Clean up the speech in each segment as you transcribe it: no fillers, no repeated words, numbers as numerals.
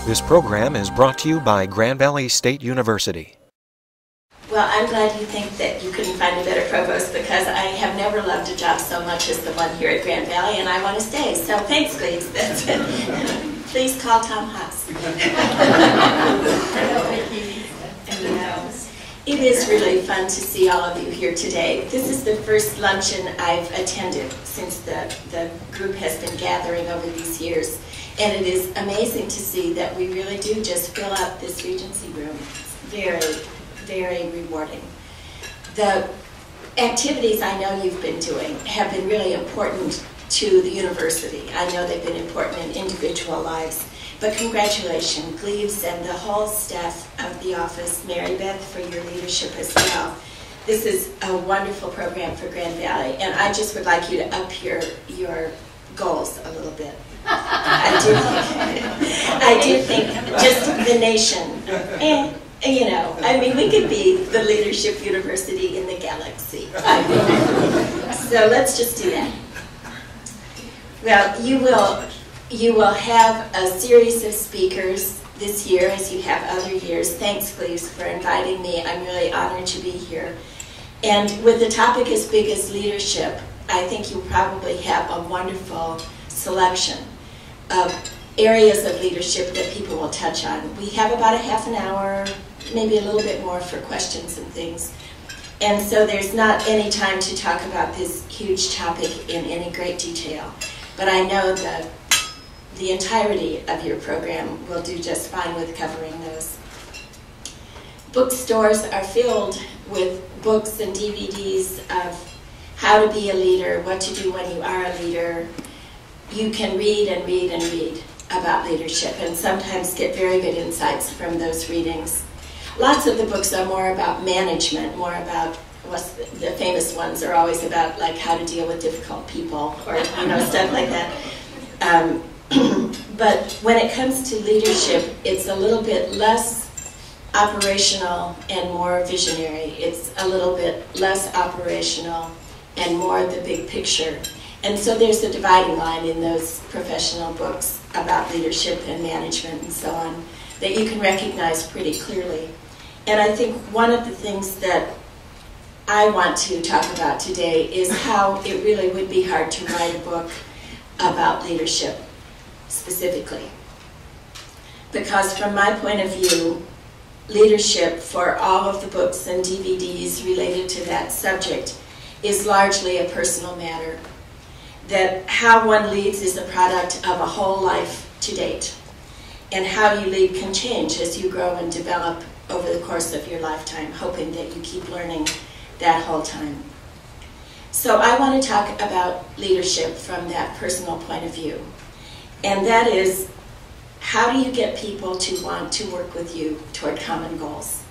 This program is brought to you by Grand Valley State University. Well, I'm glad you think that you couldn't find a better provost, because I have never loved a job so much as the one here at Grand Valley, and I want to stay. So thanks, Gleaves. Please call Tom Haas. It is really fun to see all of you here today. This is the first luncheon I've attended since the group has been gathering over these years. And it is amazing to see that we really do just fill up this Regency room. It's very, very rewarding. The activities I know you've been doing have been really important to the university. I know they've been important in individual lives. But congratulations, Gleaves and the whole staff of the office, Mary Beth, for your leadership as well. This is a wonderful program for Grand Valley, and I just would like you to up your goals a little bit. I do think just the nation, you know, I mean, we could be the leadership university in the galaxy. So let's just do that. Well, you will have a series of speakers this year, as you have other years. Thanks, Gleaves, for inviting me. I'm really honored to be here. And with a topic as big as leadership, I think you probably have a wonderful selection of areas of leadership that people will touch on. We have about a half an hour, maybe a little bit more for questions and things. And so there's not any time to talk about this huge topic in any great detail. But I know that the entirety of your program will do just fine with covering those. Bookstores are filled with books and DVDs of how to be a leader, what to do when you are a leader. You can read and read and read about leadership and sometimes get very good insights from those readings. Lots of the books are more about management, more about the famous ones are always about like how to deal with difficult people or stuff like that. But when it comes to leadership, it's a little bit less operational and more visionary. It's a little bit less operational and more the big picture. And so there's a dividing line in those professional books about leadership and management and so on that you can recognize pretty clearly. And I think one of the things that I want to talk about today is how it really would be hard to write a book about leadership specifically. Because from my point of view, leadership for all of the books and DVDs related to that subject is largely a personal matter. That how one leads is a product of a whole life to date. And how you lead can change as you grow and develop over the course of your lifetime, hoping that you keep learning that whole time. So I want to talk about leadership from that personal point of view. And that is, how do you get people to want to work with you toward common goals?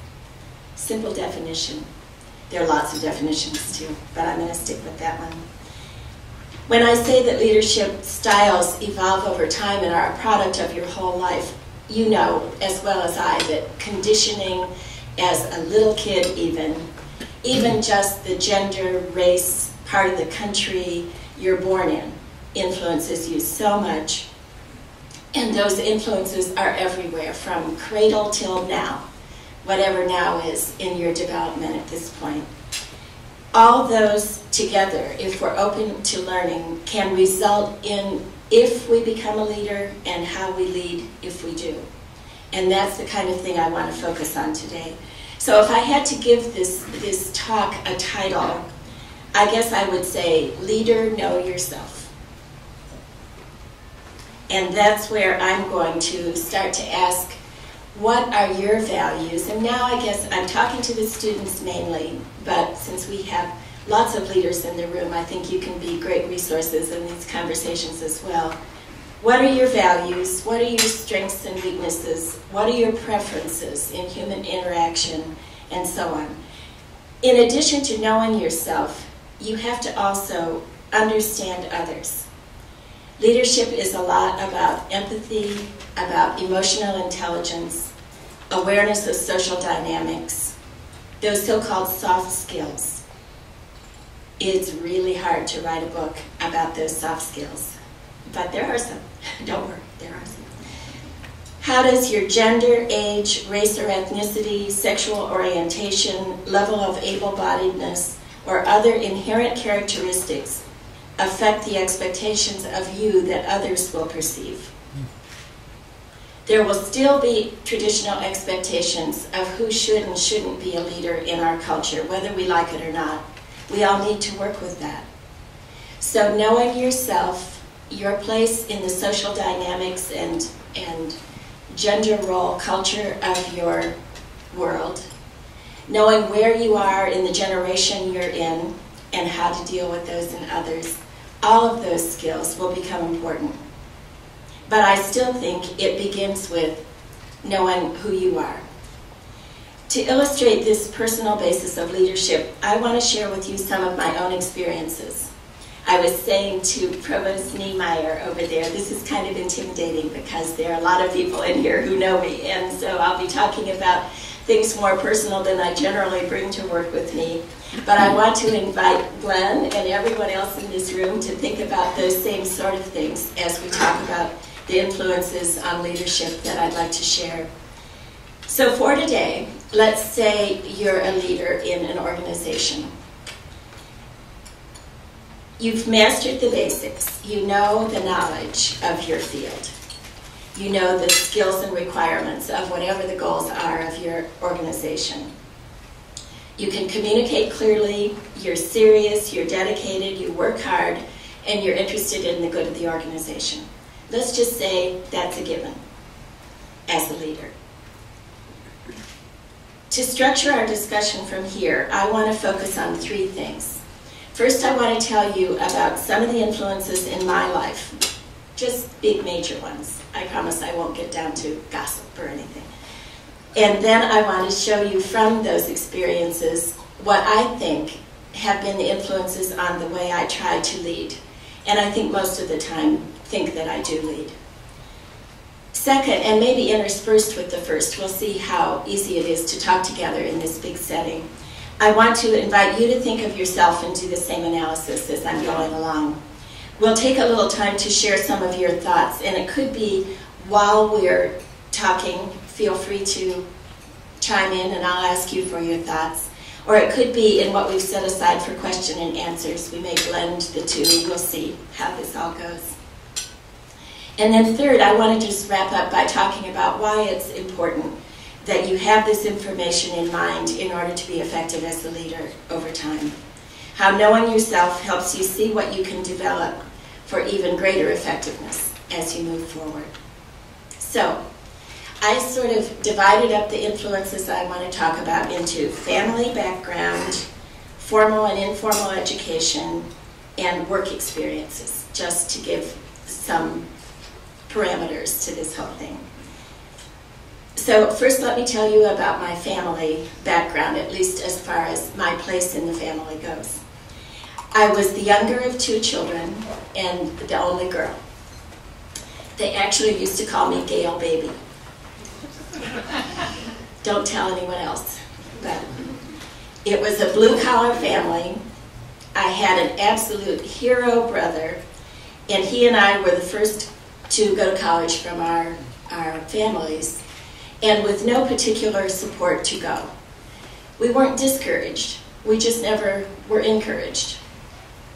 Simple definition. There are lots of definitions too, but I'm going to stick with that one. When I say that leadership styles evolve over time and are a product of your whole life, you know as well as I that conditioning as a little kid even just the gender, race, part of the country you're born in influences you so much. And those influences are everywhere from cradle till now, whatever now is in your development at this point. All those together, if we're open to learning, can result in if we become a leader and how we lead if we do. And that's the kind of thing I want to focus on today. So if I had to give this talk a title, I guess I would say, Leader, Know Yourself. And that's where I'm going to start to ask, what are your values? And now I guess I'm talking to the students mainly, but since we have lots of leaders in the room, I think you can be great resources in these conversations as well. What are your values? What are your strengths and weaknesses? What are your preferences in human interaction? And so on. In addition to knowing yourself, you have to also understand others. Leadership is a lot about empathy, about emotional intelligence, awareness of social dynamics, those so-called soft skills. It's really hard to write a book about those soft skills, but there are some. Don't worry, there are some. How does your gender, age, race or ethnicity, sexual orientation, level of able-bodiedness, or other inherent characteristics affect the expectations of you that others will perceive? There will still be traditional expectations of who should and shouldn't be a leader in our culture, whether we like it or not. We all need to work with that. So knowing yourself, your place in the social dynamics and gender role culture of your world, knowing where you are in the generation you're in and how to deal with those and others, all of those skills will become important. But I still think it begins with knowing who you are. To illustrate this personal basis of leadership, I want to share with you some of my own experiences. I was saying to Provost Niemeyer over there, this is kind of intimidating because there are a lot of people in here who know me, and so I'll be talking about things more personal than I generally bring to work with me. But I want to invite Glenn and everyone else in this room to think about those same sort of things as we talk about the influences on leadership that I'd like to share. So for today, let's say you're a leader in an organization. You've mastered the basics. You know the knowledge of your field. You know the skills and requirements of whatever the goals are of your organization. You can communicate clearly, you're serious, you're dedicated, you work hard, and you're interested in the good of the organization. Let's just say that's a given as a leader. To structure our discussion from here, I want to focus on three things. First, I want to tell you about some of the influences in my life, just big major ones. I promise I won't get down to gossip or anything. And then I want to show you from those experiences what I think have been the influences on the way I try to lead. And I think most of the time think that I do lead. Second, and maybe interspersed with the first, we'll see how easy it is to talk together in this big setting. I want to invite you to think of yourself and do the same analysis as I'm going along. We'll take a little time to share some of your thoughts, and it could be while we're talking, feel free to chime in and I'll ask you for your thoughts. Or it could be in what we've set aside for question and answers. We may blend the two. We'll see how this all goes. And then third, I want to just wrap up by talking about why it's important that you have this information in mind in order to be effective as a leader over time. How knowing yourself helps you see what you can develop for even greater effectiveness as you move forward. So, I sort of divided up the influences I want to talk about into family background, formal and informal education, and work experiences, just to give some parameters to this whole thing. So first let me tell you about my family background, at least as far as my place in the family goes. I was the younger of two children and the only girl. They actually used to call me Gayle Baby. Don't tell anyone else. But it was a blue-collar family. I had an absolute hero brother, and he and I were the first to go to college from our families, and with no particular support to go. We weren't discouraged. We just never were encouraged.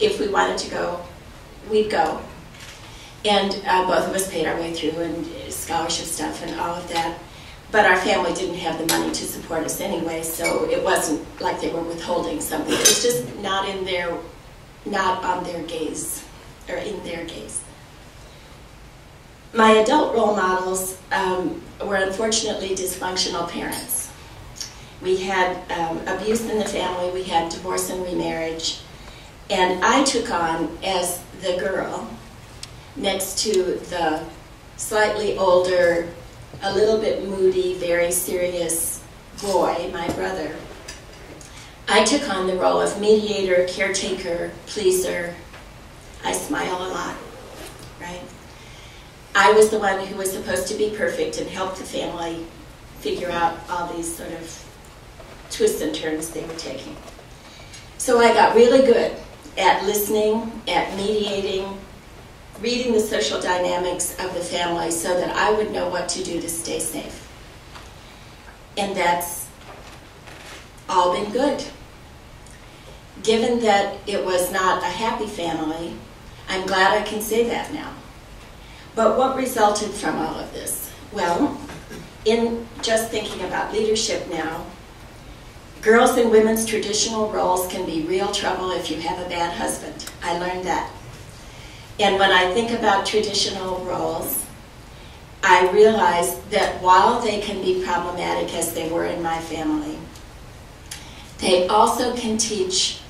If we wanted to go, we'd go. And both of us paid our way through, and scholarship stuff and all of that. But our family didn't have the money to support us anyway, so it wasn't like they were withholding something. It was just not on their gaze, or in their gaze. My adult role models were unfortunately dysfunctional parents. We had abuse in the family, we had divorce and remarriage, and I took on, as the girl, next to the slightly older, a little bit moody, very serious boy, my brother. I took on the role of mediator, caretaker, pleaser. I smile a lot, right? I was the one who was supposed to be perfect and help the family figure out all these sort of twists and turns they were taking. So I got really good at listening, at mediating, reading the social dynamics of the family so that I would know what to do to stay safe. And that's all been good. Given that it was not a happy family, I'm glad I can say that now. But what resulted from all of this? Well, in just thinking about leadership now, girls and women's traditional roles can be real trouble if you have a bad husband. I learned that. And when I think about traditional roles, I realize that while they can be problematic as they were in my family, they also can teach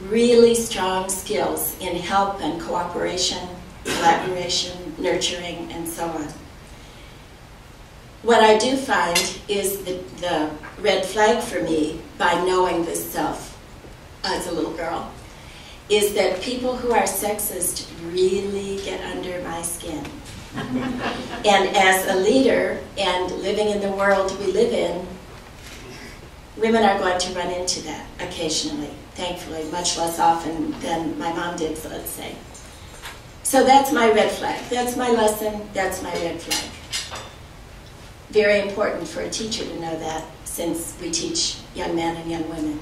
really strong skills in help and cooperation, collaboration, nurturing, and so on. What I do find is the red flag for me, by knowing this self as a little girl, is that people who are sexist really get under my skin. And as a leader and living in the world we live in, women are going to run into that occasionally, thankfully, much less often than my mom did, so let's say. So that's my red flag. That's my lesson. That's my red flag. Very important for a teacher to know that, since we teach young men and young women.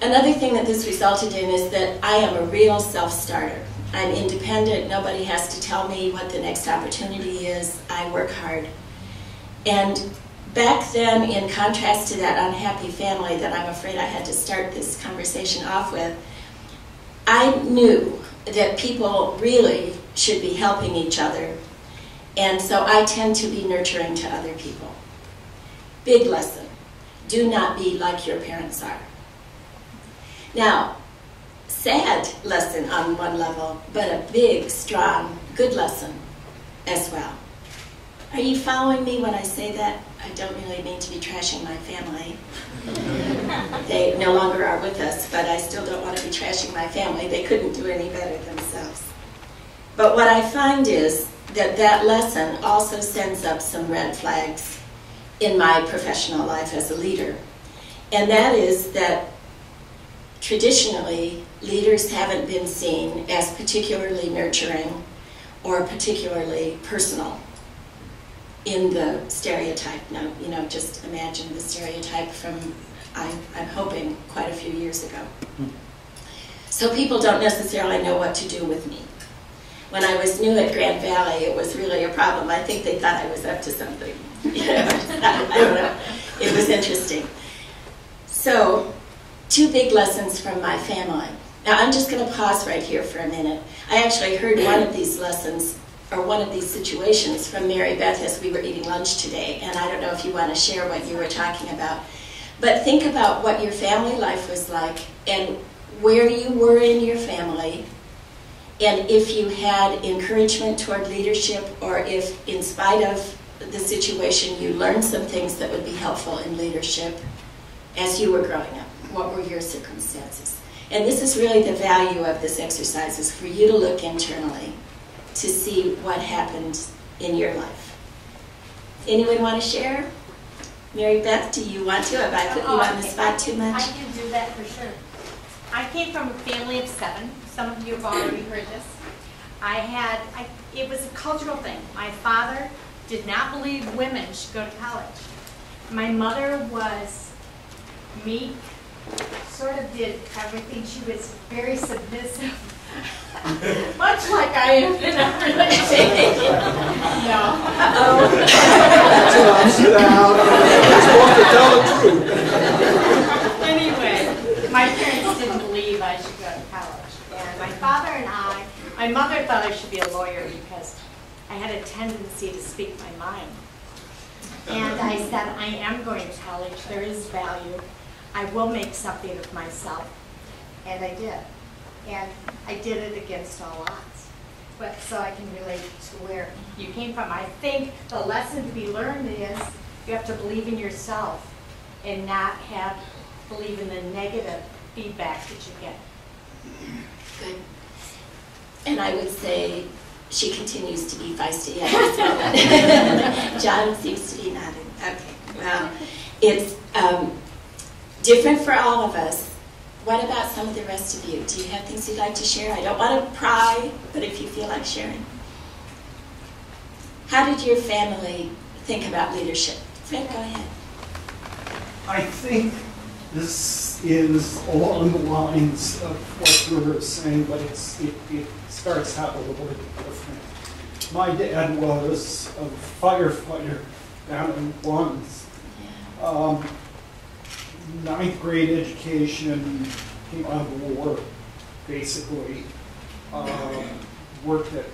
Another thing that this resulted in is that I am a real self-starter. I'm independent. Nobody has to tell me what the next opportunity is. I work hard. And back then, in contrast to that unhappy family that I'm afraid I had to start this conversation off with, I knew that people really should be helping each other. And so I tend to be nurturing to other people. Big lesson. Do not be like your parents are. Now, sad lesson on one level, but a big, strong, good lesson as well. Are you following me when I say that? I don't really mean to be trashing my family. They no longer are with us, but I still don't want to be trashing my family. They couldn't do any better themselves. But what I find is that that lesson also sends up some red flags in my professional life as a leader. And that is that traditionally, leaders haven't been seen as particularly nurturing or particularly personal in the stereotype. Now, you know, just imagine the stereotype from, I'm hoping, quite a few years ago. So people don't necessarily know what to do with me. When I was new at Grand Valley, it was really a problem. I think they thought I was up to something. I don't know. It was interesting. So, two big lessons from my family. Now, I'm just going to pause right here for a minute. I actually heard one of these lessons, or one of these situations, from Mary Beth as we were eating lunch today, and I don't know if you want to share what you were talking about. But think about what your family life was like, and where you were in your family, and if you had encouragement toward leadership, or if, in spite of the situation, you learned some things that would be helpful in leadership as you were growing up. What were your circumstances? And this is really the value of this exercise, is for you to look internally to see what happened in your life. Anyone want to share? Mary Beth, do you want to? Have I put you on the spot too much? I can do that for sure. I came from a family of 7. Some of you have already heard this. It was a cultural thing. My father did not believe women should go to college. My mother was meek, sort of did everything. She was very submissive, much like I am in a relationship. No. Anyway, my parents didn't believe I should go to college. And my father and my mother thought I should be a lawyer because I had a tendency to speak my mind. And I said, I am going to college. There is value. I will make something of myself. And I did. And I did it against all odds. But so I can relate to where you came from. I think the lesson to be learned is you have to believe in yourself and not believe in the negative feedback that you get. Good. And I would say she continues to be feisty at this moment. John seems to be nodding. Okay. Well, it's different for all of us, What about some of the rest of you? Do you have things you'd like to share? I don't want to pry, but if you feel like sharing. How did your family think about leadership? Fred, go ahead. I think this is along the lines of what you were saying, but it starts out a little bit different. My dad was a firefighter down in Lawrence. Ninth grade education, came out of the war, basically. Worked at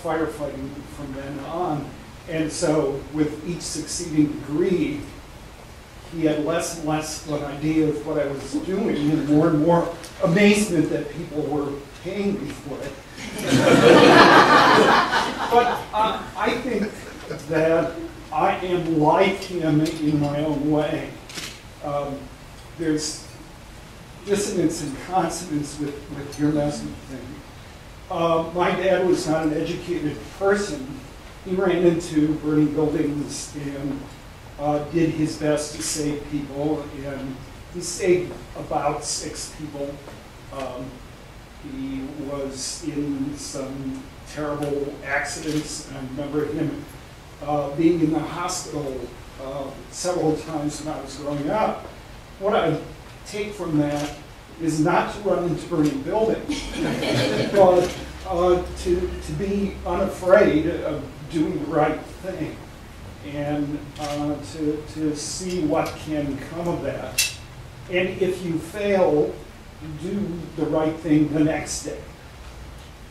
firefighting from then on. And so with each succeeding degree, he had less and less of an idea of what I was doing and more amazement that people were paying me for it. But I think that I am like him in my own way. There's dissonance and consonance with your message thing. My dad was not an educated person. He ran into burning buildings and did his best to save people, and he saved about 6 people. He was in some terrible accidents. I remember him being in the hospital several times when I was growing up. What I take from that is not to run into burning buildings, but to be unafraid of doing the right thing, and to see what can come of that. And if you fail, do the right thing the next day.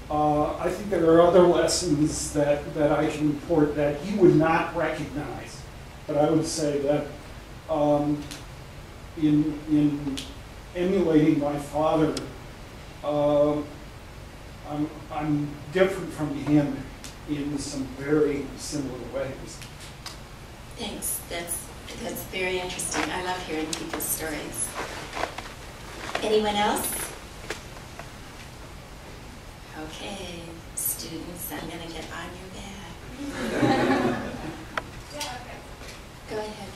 I think there are other lessons that I can report that he would not recognize, but I would say that in emulating my father, I'm different from him in some very similar ways. Thanks. That's very interesting. I love hearing people's stories. Anyone else? Okay, students, I'm going to get on your back. Yeah, okay. Go ahead.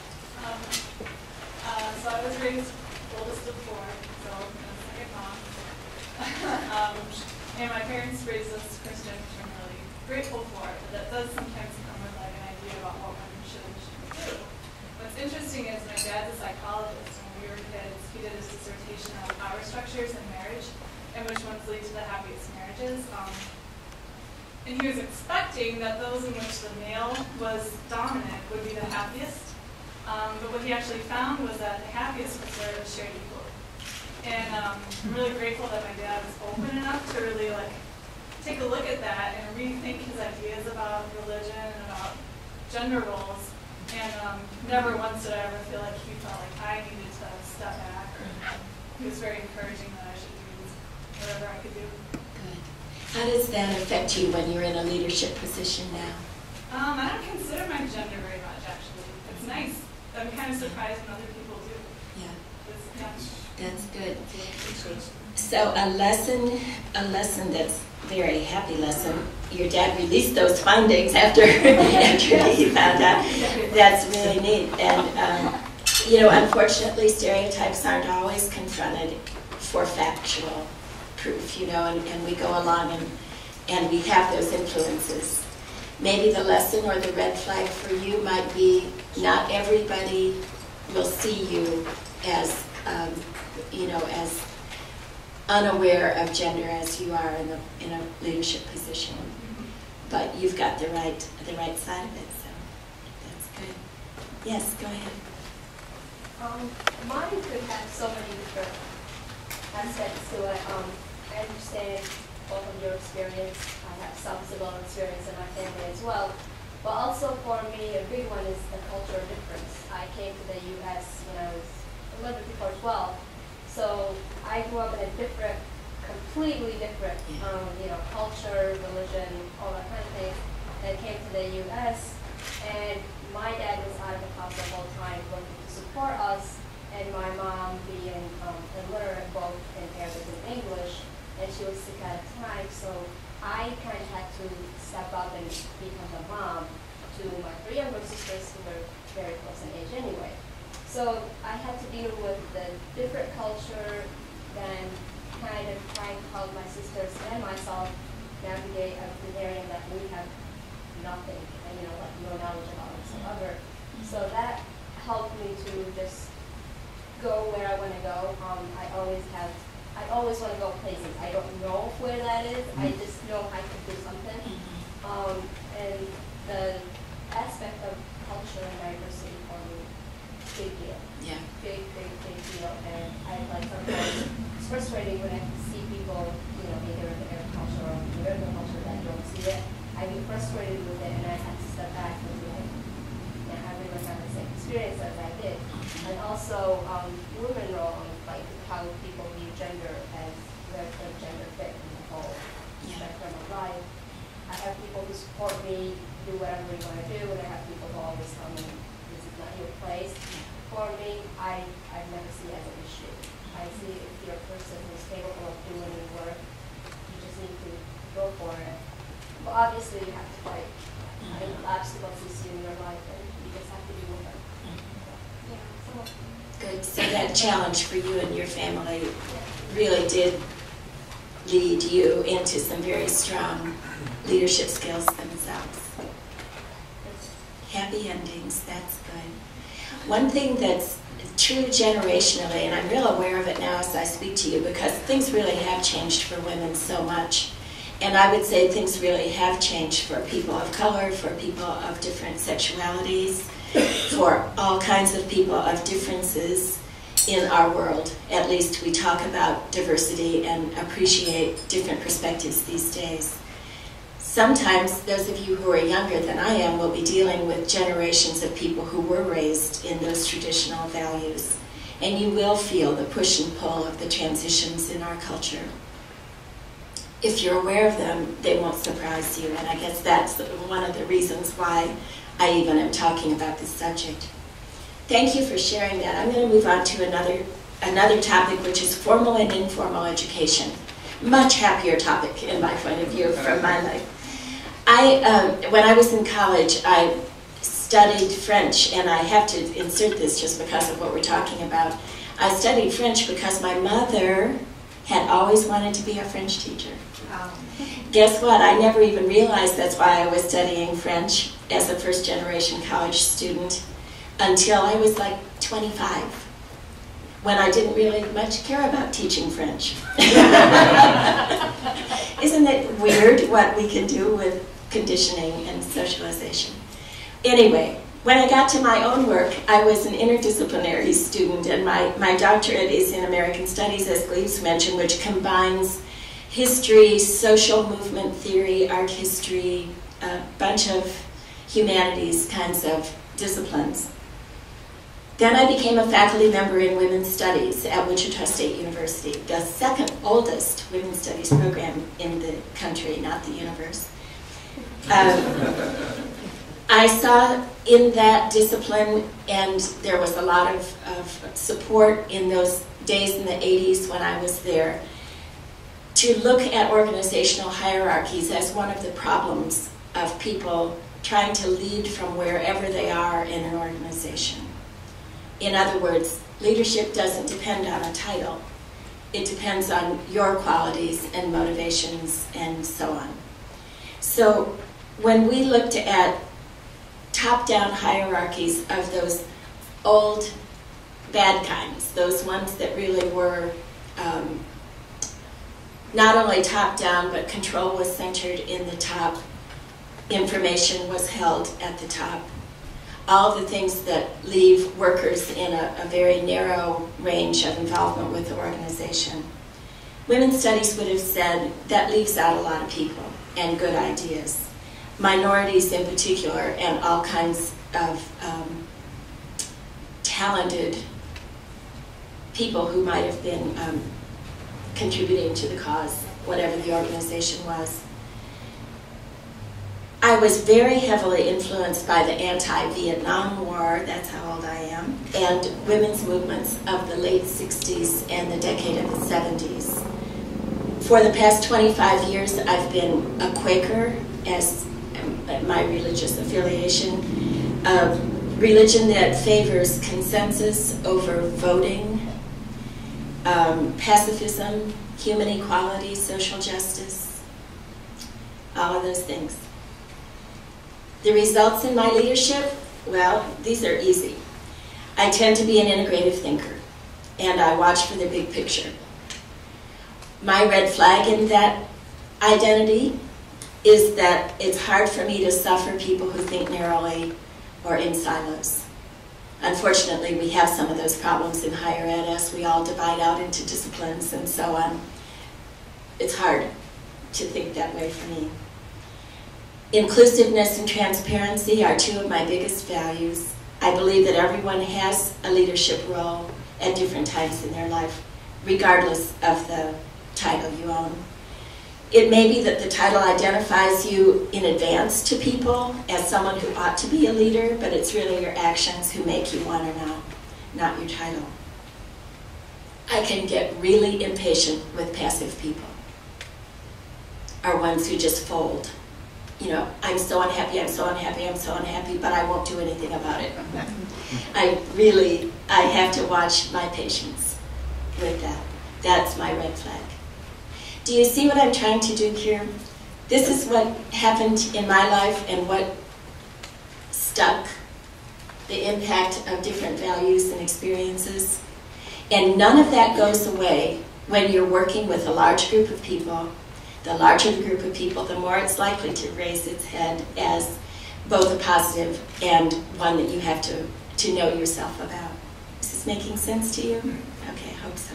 So I was raised oldest of 4, so I'm a second mom. And my parents raised us Christian, which I'm really grateful for, but that does sometimes come with like an idea about what women should and shouldn't do. What's interesting is my dad's a psychologist. When we were kids, he did his dissertation on power structures in marriage and which ones lead to the happiest marriages. And he was expecting that those in which the male was dominant would be the happiest. But what he actually found was that the happiest was where it was shared equally. And I'm really grateful that my dad was open enough to really like take a look at that and rethink his ideas about religion and about gender roles. And never once did I ever feel like he felt like I needed to step back. He was very encouraging that I should do whatever I could do. Good. How does that affect you when you're in a leadership position now? I don't consider my gender very much, actually. It's nice. I'm kind of surprised when other people do. Yeah. Yeah. That's good. So a lesson that's very happy lesson. Your dad released those findings after he found out. That's really neat. And unfortunately, stereotypes aren't always confronted for factual proof. And we go along and we have those influences. Maybe the lesson or the red flag for you might be not everybody will see you as as unaware of gender as you are in a leadership position, but you've got the right side of it, so that's good. Yes, go ahead. Mine could have so many different aspects to it. I understand both of your experience. I have some similar experience in my family as well. But also for me, a big one is the cultural difference. I came to the U.S. when I was a little bit before 12. So I grew up in a different, completely different, culture, religion, all that kind of thing. And came to the U.S. and my dad was out of the house the whole time, looking to support us. And my mom being illiterate both in Arabic and English, and she was sick at the time. So I kind of had to step up and become the mom to my 3 younger sisters who were very close in age anyway. So I had to deal with the different culture, then kind of trying to help my sisters and myself navigate an area that we have nothing, and like no knowledge about whatsoever. So that helped me to just go where I want to go. I always want to go places. I don't know where that is. I just know I could do something. And the aspect of culture and diversity for me, big deal. Yeah. Big deal. And sometimes it's frustrating when I see people, either in the Arab culture or the American culture that don't see it. I get frustrated with it, and I have to step back and be like, I really have the same experience as I did. And also, women role, like how people view gender as where the gender fit in the whole spectrum of life. I have people who support me, do whatever you want to do, and I have people who always tell me, this is not your place. For me, I never see it as an issue. I see if you're a person who's capable of doing the work, you just need to go for it. But obviously, you have to fight obstacles you see in your life, and you just have to deal with them. Good. So that challenge for you and your family really did lead you into some very strong leadership skills themselves. Happy endings, that's good. One thing that's true generationally, and I'm real aware of it now as I speak to you, because things really have changed for women so much. And I would say things really have changed for people of color, for people of different sexualities, for all kinds of people of differences in our world. At least we talk about diversity and appreciate different perspectives these days. Sometimes those of you who are younger than I am will be dealing with generations of people who were raised in those traditional values. And you will feel the push and pull of the transitions in our culture. If you're aware of them, they won't surprise you. And I guess that's one of the reasons why I even am talking about this subject. Thank you for sharing that. I'm going to move on to another topic, which is formal and informal education. Much happier topic in my point of view from my life. When I was in college, I studied French, and I have to insert this just because of what we're talking about. I studied French because my mother had always wanted to be a French teacher. Guess what? I never even realized that's why I was studying French as a first-generation college student until I was like 25, when I didn't really much care about teaching French. Isn't it weird what we can do with conditioning and socialization? Anyway, when I got to my own work, I was an interdisciplinary student, and my doctorate is in American Studies, as Gleaves mentioned, which combines history, social movement theory, art history, a bunch of humanities kinds of disciplines. Then I became a faculty member in Women's Studies at Wichita State University, the second oldest Women's Studies program in the country, not the universe. I saw in that discipline, and there was a lot of support in those days in the 80s when I was there, to look at organizational hierarchies as one of the problems of people trying to lead from wherever they are in an organization. In other words, leadership doesn't depend on a title. It depends on your qualities and motivations and so on. So when we looked at top-down hierarchies of those old bad kinds, those ones that really were not only top-down, but control was centered in the top, information was held at the top, all the things that leave workers in a very narrow range of involvement with the organization. Women's Studies would have said that leaves out a lot of people and good ideas, minorities in particular, and all kinds of talented people who might have been contributing to the cause, whatever the organization was. I was very heavily influenced by the anti-Vietnam War, that's how old I am, and women's movements of the late 60s and the decade of the 70s. For the past 25 years, I've been a Quaker as my religious affiliation. religion that favors consensus over voting, pacifism, human equality, social justice, all of those things. The results in my leadership, well, these are easy. I tend to be an integrative thinker, and I watch for the big picture. My red flag in that identity is that it's hard for me to suffer people who think narrowly or in silos. Unfortunately, we have some of those problems in higher ed as we all divide out into disciplines and so on. It's hard to think that way for me. Inclusiveness and transparency are two of my biggest values. I believe that everyone has a leadership role at different times in their life, regardless of the title you own. It may be that the title identifies you in advance to people as someone who ought to be a leader, but it's really your actions who make you one or not your title. I can get really impatient with passive people, or ones who just fold. You know, I'm so unhappy, I'm so unhappy, I'm so unhappy, but I won't do anything about it. I have to watch my patience with that. That's my red flag. Do you see what I'm trying to do here? This is what happened in my life and what stuck, the impact of different values and experiences. And none of that goes away when you're working with a large group of people. The larger the group of people, the more it's likely to raise its head as both a positive and one that you have to know yourself about. Is this making sense to you? Okay, I hope so.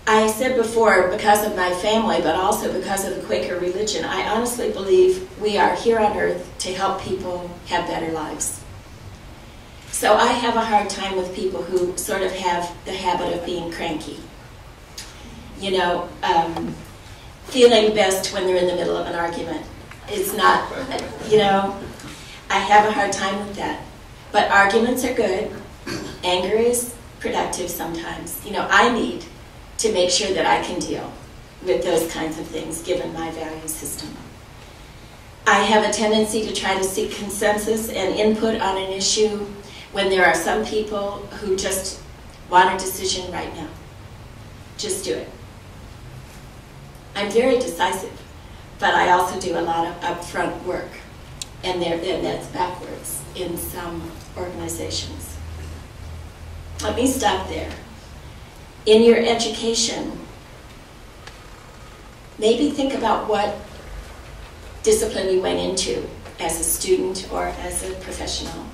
I said before, because of my family, but also because of the Quaker religion, I honestly believe we are here on earth to help people have better lives. So I have a hard time with people who sort of have the habit of being cranky. You know, feeling best when they're in the middle of an argument. It's not, you know, I have a hard time with that. But arguments are good. Anger is productive sometimes. You know, I need to make sure that I can deal with those kinds of things given my value system. I have a tendency to try to seek consensus and input on an issue when there are some people who just want a decision right now. Just do it. I'm very decisive, but I also do a lot of upfront work, and that's backwards in some organizations. Let me stop there. In your education, maybe think about what discipline you went into as a student or as a professional.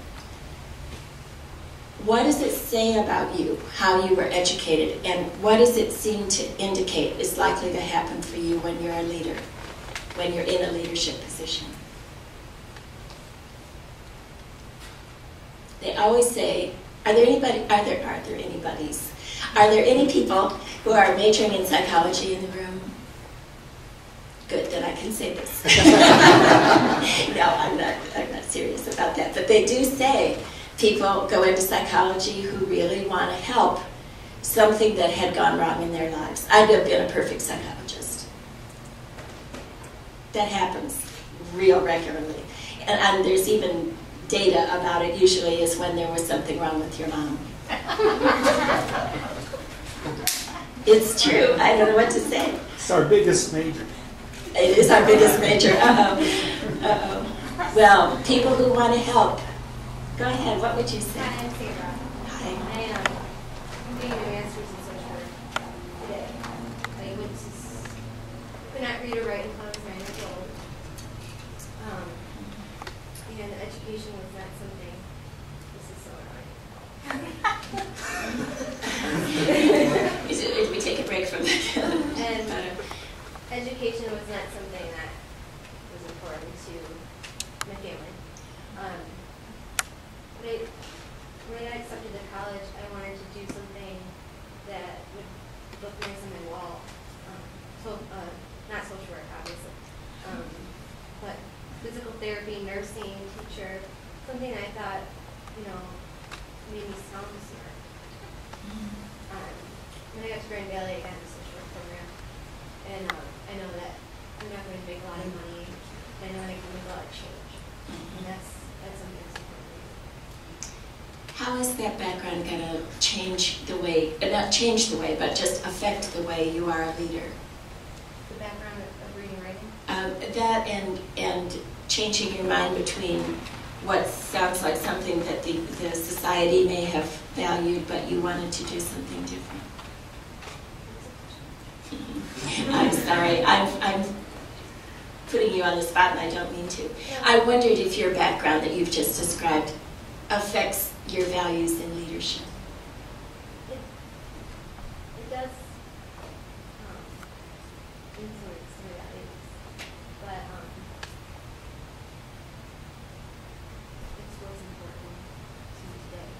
What does it say about you, how you were educated, and what does it seem to indicate is likely to happen for you when you're a leader, when you're in a leadership position? They always say, are there any people who are majoring in psychology in the room? Good that I can say this. No, I'm not serious about that. But they do say people go into psychology who really want to help something that had gone wrong in their lives. I've been a perfect psychologist. That happens real regularly. And there's even data about it, usually is when there was something wrong with your mom. It's true. I don't know what to say. It's our biggest major. It is our biggest major. Uh-oh. Uh-oh. Well, people who want to help. Go ahead. What would you say? Hi, I'm Sarah. Hi. I'm doing a master's in social work today. I could not read or write until I was 9 years old. And education was not something. This is so annoying. If we take a break from that. And education was not something that was important to my family. But when I got accepted to college, I wanted to do something that would look nice on my wall. Not social work, obviously. But physical therapy, nursing, teacher, something I thought, made me sound smart. When I got to Grand Valley, I got in the social work program. And I know that I'm not going to make a lot of money, but I know I can make a lot of change. And that's something that's important to me. How is that background going to change the way, not change the way, but just affect the way you are a leader? The background of reading and writing? That and changing your mind between what sounds like something that the society may have valued, but you wanted to do something different. I'm sorry, I'm putting you on the spot and I don't mean to. I wondered if your background that you've just described affects your values in leadership. It does influence my values, but it's what's important to me today.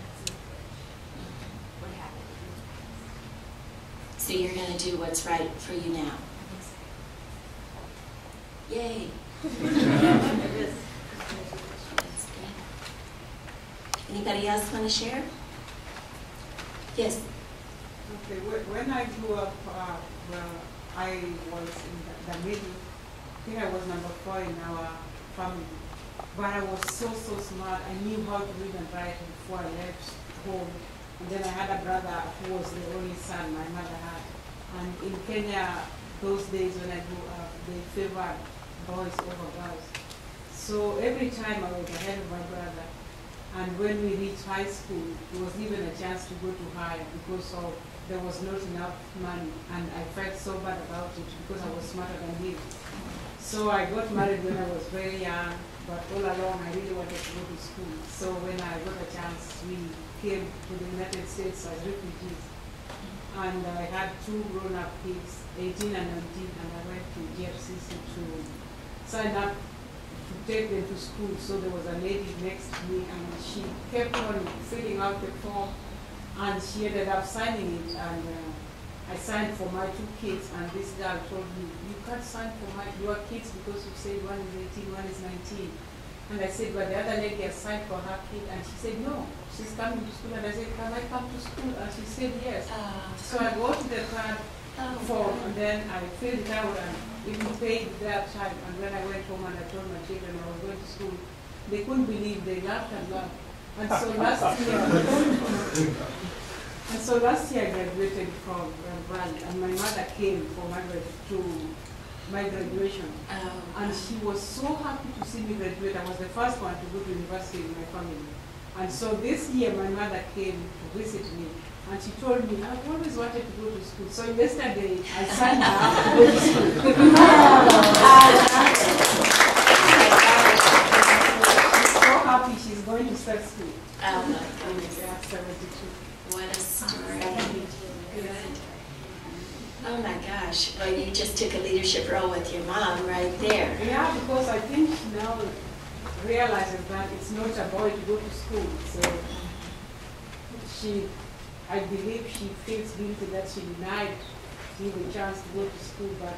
That's what happened in the past. So you're going to do what's right for you now. Yay. It is. Anybody else want to share? Yes. Okay, when I grew up, I was in the middle. I think I was number 4 in our family. But I was so smart. I knew how to read and write before I left home. And then I had a brother who was the only son my mother had. And in Kenya, those days when I grew up, they favored boys over girls. So every time I was ahead of my brother. And when we reached high school, there was even a chance to go to higher because there was not enough money. And I felt so bad about it because I was smarter than him. So I got married when I was very young, but all along I really wanted to go to school. So when I got a chance, we came to the United States as refugees. And I had 2 grown-up kids, 18 and 19, and I went to GFCC to sign up to take them to school. So there was a lady next to me and she kept on filling out the form and she ended up signing it, and I signed for my 2 kids, and this girl told me, you can't sign for your kids because you said one is 18, one is 19. And I said, but the other lady has signed for her kid, and she said, no, she's coming to school. And I said, can I come to school? And she said, yes. So I go to the card form, and then I filled it out and even paid that time. And when I went home and I told my children I was going to school, they couldn't believe, they laughed and laughed. And so last year I graduated from Brand, and my mother came for my graduation. And she was so happy to see me graduate. I was the first one to go to university in my family. And so this year my mother came to visit me. And she told me, I've always wanted to go to school. So yesterday I signed her up to go to school. She's so happy she's going to start school. Oh my goodness. Yeah, 72. What a story. Good. Oh my gosh. Well, you just took a leadership role with your mom right there. Yeah, because I think she now realizes that it's not a boy to go to school. So I believe she feels guilty that she denied me the chance to go to school, but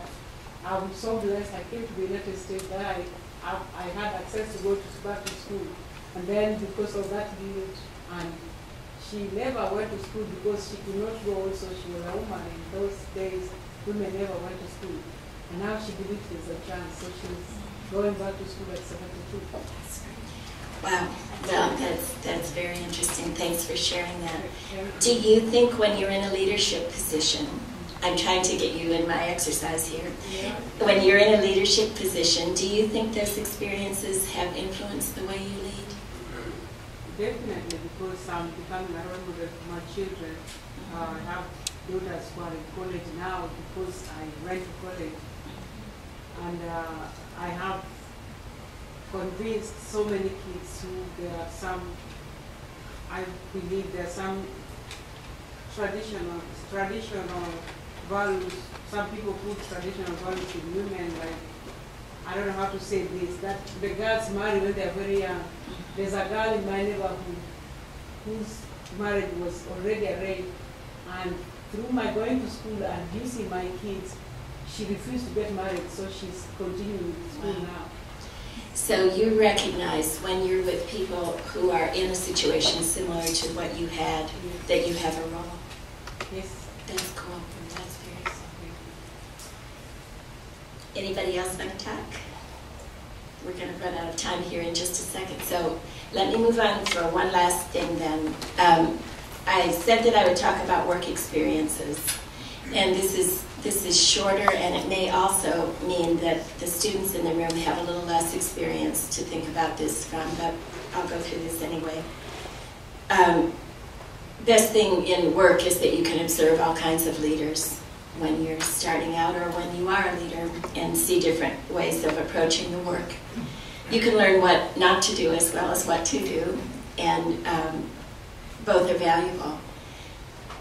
I'm so blessed. I came to the United States that I had access to go back to school. And then because of that guilt, and she never went to school because she could not go also. She was a woman. In those days, women never went to school. And now she believes there's a chance, so she's going back to school at 72. Wow. Well, that's very interesting. Thanks for sharing that. Do you think when you're in a leadership position, I'm trying to get you in my exercise here. Yeah. When you're in a leadership position, do you think those experiences have influenced the way you lead? Definitely, because I'm becoming a role model for my children. I have daughters who are in college now because I went to college. And I have convinced so many kids there are some, I believe there are some traditional values. Some people put traditional values in women, like, I don't know how to say this, that the girls marry when they're very young. There's a girl in my neighborhood whose marriage was already arranged, and through my going to school and using my kids, she refused to get married, so she's continuing with school now. So you recognize when you're with people who are in a situation similar to what you had, that you have a role? Yes. That's cool. That's very cool. Anybody else want to talk? we're going to run out of time here in just a second. So let me move on for one last thing then. I said that I would talk about work experiences. And this is shorter, and it may also mean that the students in the room have a little less experience to think about this from, but I'll go through this anyway. Best thing in work is that you can observe all kinds of leaders when you're starting out or when you are a leader and see different ways of approaching the work. You can learn what not to do as well as what to do, and both are valuable.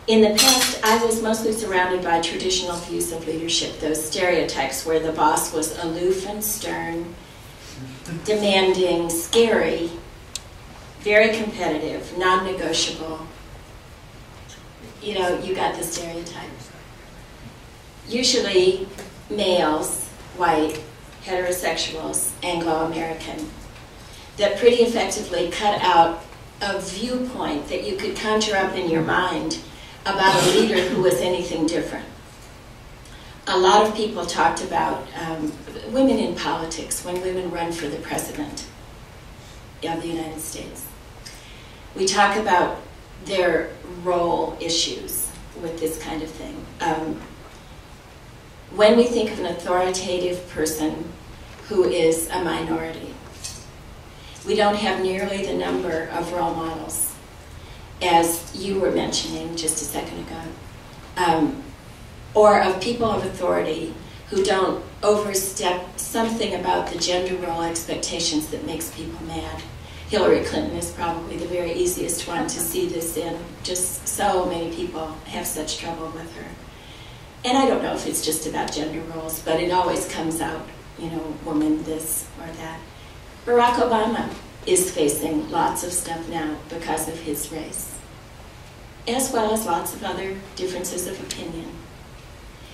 In the past, I was mostly surrounded by traditional views of leadership, those stereotypes where the boss was aloof and stern, demanding, scary, very competitive, non-negotiable. You know, you got the stereotype. Usually males, white, heterosexuals, Anglo-American, that pretty effectively cut out a viewpoint that you could conjure up in your mind about a leader who was anything different. A lot of people talked about women in politics when women run for the president of the United States. We talk about their role issues with this kind of thing. When we think of an authoritative person who is a minority, we don't have nearly the number of role models as you were mentioning just a second ago, or of people of authority who don't overstep something about the gender role expectations that makes people mad. Hillary Clinton is probably the very easiest one to see this in. Just so many people have such trouble with her. And I don't know if it's just about gender roles, but it always comes out, you know, woman this or that. Barack Obama is facing lots of stuff now because of his race, as well as lots of other differences of opinion.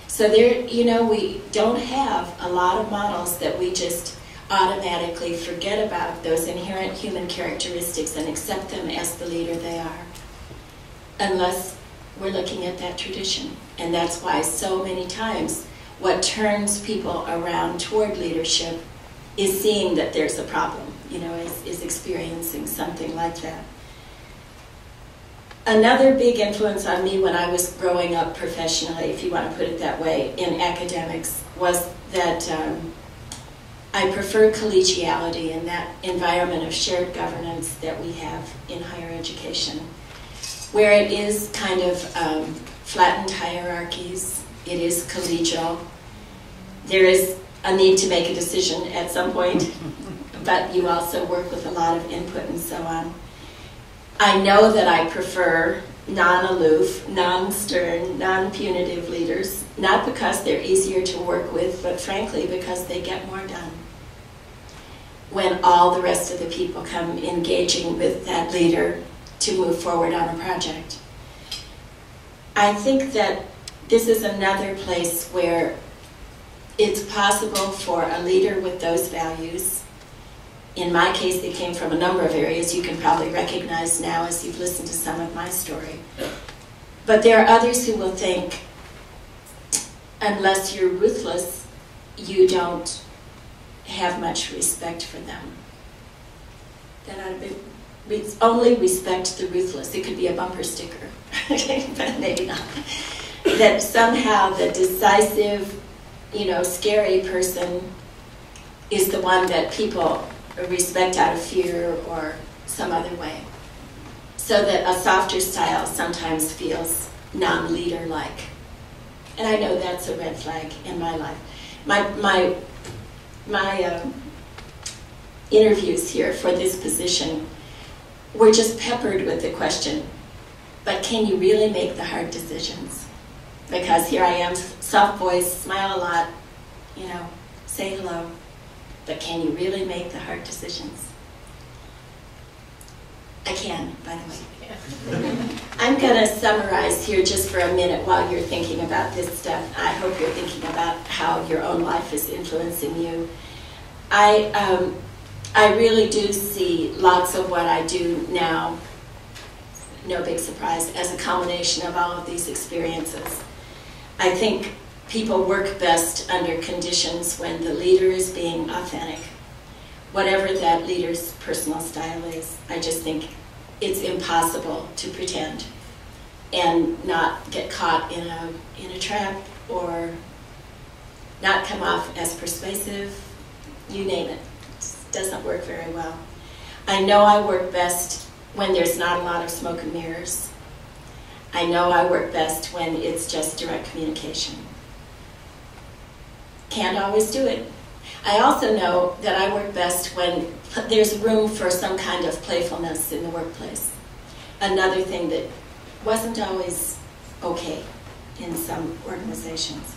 So there, you know, we don't have a lot of models that we just automatically forget about those inherent human characteristics and accept them as the leader they are, unless we're looking at that tradition. And that's why so many times what turns people around toward leadership is seeing that there's a problem, you know, is experiencing something like that. Another big influence on me when I was growing up professionally, if you want to put it that way, in academics, was that I prefer collegiality and that environment of shared governance that we have in higher education, where it is kind of flattened hierarchies, it is collegial. There is a need to make a decision at some point, but you also work with a lot of input and so on. I know that I prefer non-aloof, non-stern, non-punitive leaders, not because they're easier to work with, but frankly because they get more done when all the rest of the people come engaging with that leader to move forward on a project. I think that this is another place where it's possible for a leader with those values. In my case, they came from a number of areas you can probably recognize now as you've listened to some of my story. But there are others who will think, unless you're ruthless, you don't have much respect for them. That ought to be, only respect the ruthless. It could be a bumper sticker, but maybe not. That somehow the decisive, you know, scary person is the one that people respect out of fear or some other way. So that a softer style sometimes feels non-leader-like. And I know that's a red flag in my life. My interviews here for this position were just peppered with the question, but can you really make the hard decisions? Because here I am, soft voice, smile a lot, you know, say hello, but can you really make the hard decisions? I can, by the way. I'm going to summarize here just for a minute while you're thinking about this stuff. I hope you're thinking about how your own life is influencing you. I really do see lots of what I do now, no big surprise, as a culmination of all of these experiences. I think people work best under conditions when the leader is being authentic, whatever that leader's personal style is. I just think it's impossible to pretend and not get caught in a trap or not come off as persuasive. You name it. It doesn't work very well. I know I work best when there's not a lot of smoke and mirrors. I know I work best when it's just direct communication. Can't always do it. I also know that I work best when there's room for some kind of playfulness in the workplace. Another thing that wasn't always okay in some organizations.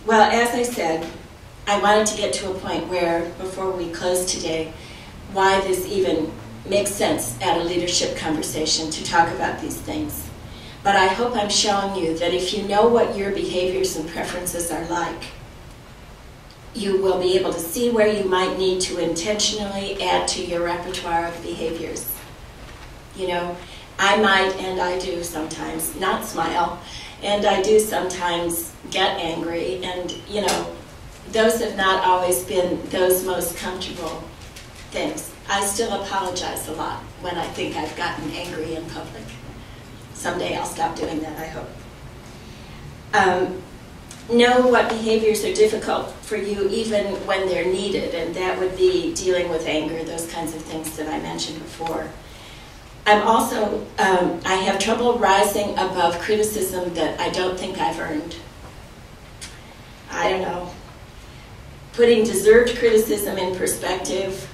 Well, as I said, I wanted to get to a point where, before we close today, why this even makes sense at a leadership conversation to talk about these things. But I hope I'm showing you that if you know what your behaviors and preferences are like, you will be able to see where you might need to intentionally add to your repertoire of behaviors. You know, I might, and I do sometimes, not smile, and I do sometimes get angry, and, you know, those have not always been those most comfortable things. I still apologize a lot when I think I've gotten angry in public. Someday I'll stop doing that, I hope. Know what behaviors are difficult for you even when they're needed, and that would be dealing with anger, those kinds of things that I mentioned before. I'm also, I have trouble rising above criticism that I don't think I've earned. I don't know. Putting deserved criticism in perspective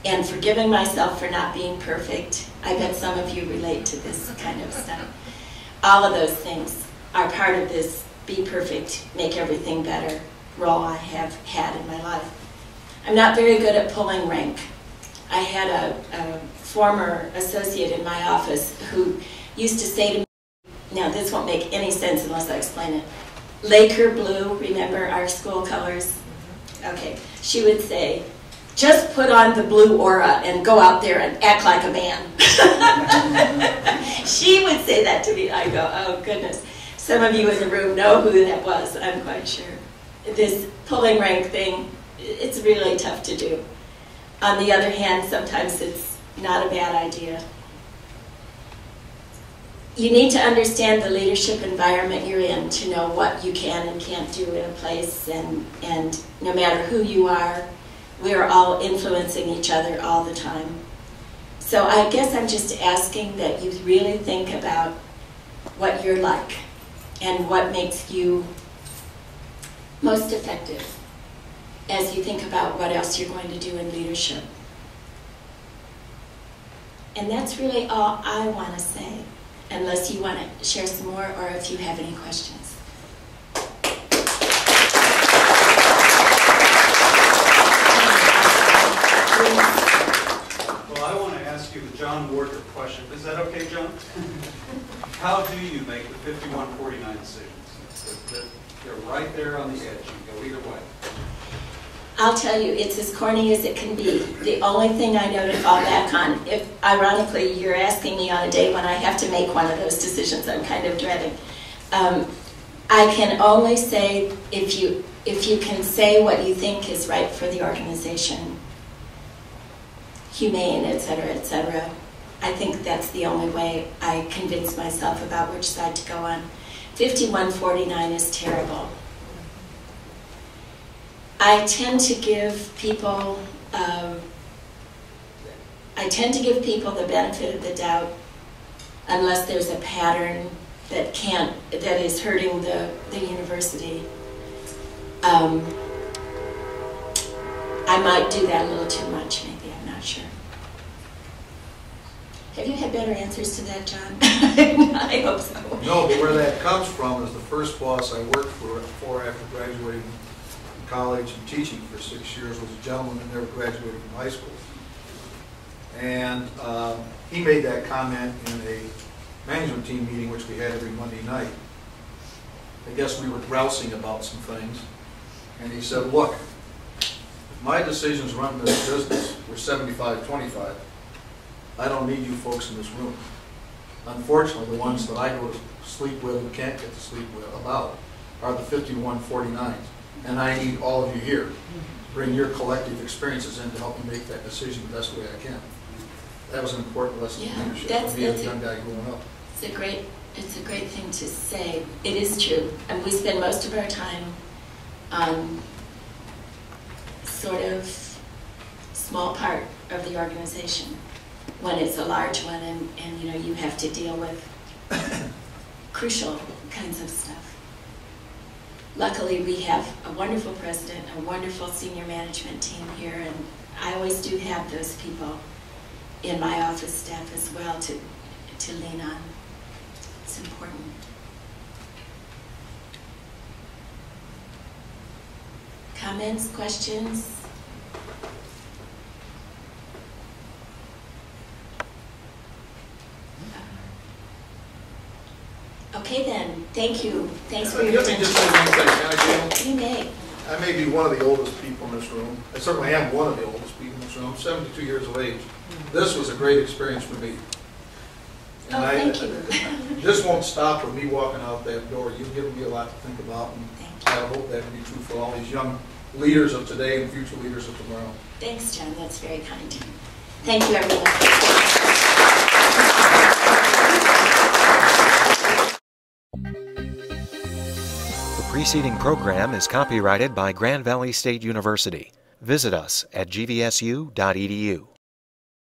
and forgiving myself for not being perfect. I bet some of you relate to this kind of stuff. All of those things are part of this be perfect, make everything better role I have had in my life. I'm not very good at pulling rank. I had a former associate in my office who used to say to me, now this won't make any sense unless I explain it, Laker blue, remember our school colors? Okay, she would say, just put on the blue aura and go out there and act like a man. She would say that to me. I go, oh goodness. Some of you in the room know who that was, I'm quite sure. This pulling rank thing, it's really tough to do. On the other hand, sometimes it's not a bad idea. You need to understand the leadership environment you're in to know what you can and can't do in a place, and no matter who you are, we're all influencing each other all the time. So I guess I'm just asking that you really think about what you're like and what makes you most effective as you think about what else you're going to do in leadership. And that's really all I want to say, unless you want to share some more or if you have any questions. Well, I want to ask you the John Wardner question. Is that okay, John? How do you make the 51-49 decisions? They're right there on the edge. You go either way. I'll tell you, it's as corny as it can be. The only thing I know to fall back on, if ironically you're asking me on a day when I have to make one of those decisions I'm kind of dreading, I can only say if you can say what you think is right for the organization, humane, etc., I think that's the only way I convince myself about which side to go on. 51-49 is terrible. I tend to give people the benefit of the doubt unless there's a pattern that is hurting the university. I might do that a little too much, maybe, I'm not sure. Have you had better answers to that, John? I hope so. No, but where that comes from is the first boss I worked for after graduating from college and teaching for 6 years was a gentleman that never graduated from high school. And he made that comment in a management team meeting which we had every Monday night. I guess we were grousing about some things. And he said, look, if my decisions run this business were 75-25, I don't need you folks in this room. Unfortunately, the ones that I go to sleep with and can't get to sleep with about are the 51-49s. And I need all of you here. bring your collective experiences in to help me make that decision the best way I can. That was an important lesson of leadership for me as a young guy growing up. It's a great thing to say. It is true. And we spend most of our time on sort of small part of the organization when it's a large one, and you know, you have to deal with crucial kinds of stuff. Luckily, we have a wonderful president, a wonderful senior management team here, and I always do have those people in my office staff as well to lean on. It's important. Comments, questions? Okay then, thank you. Thanks for your Let me just say one thing, can I, Gayle? You may. I may be one of the oldest people in this room. I certainly am one of the oldest people in this room. I'm 72 years of age. This was a great experience for me. And Thank you. This won't stop with me walking out that door. You've given me a lot to think about, and I hope that will be true for all these young leaders of today and future leaders of tomorrow. Thanks, John. That's very kind. Thank you, everyone. The preceding program is copyrighted by Grand Valley State University. Visit us at gvsu.edu.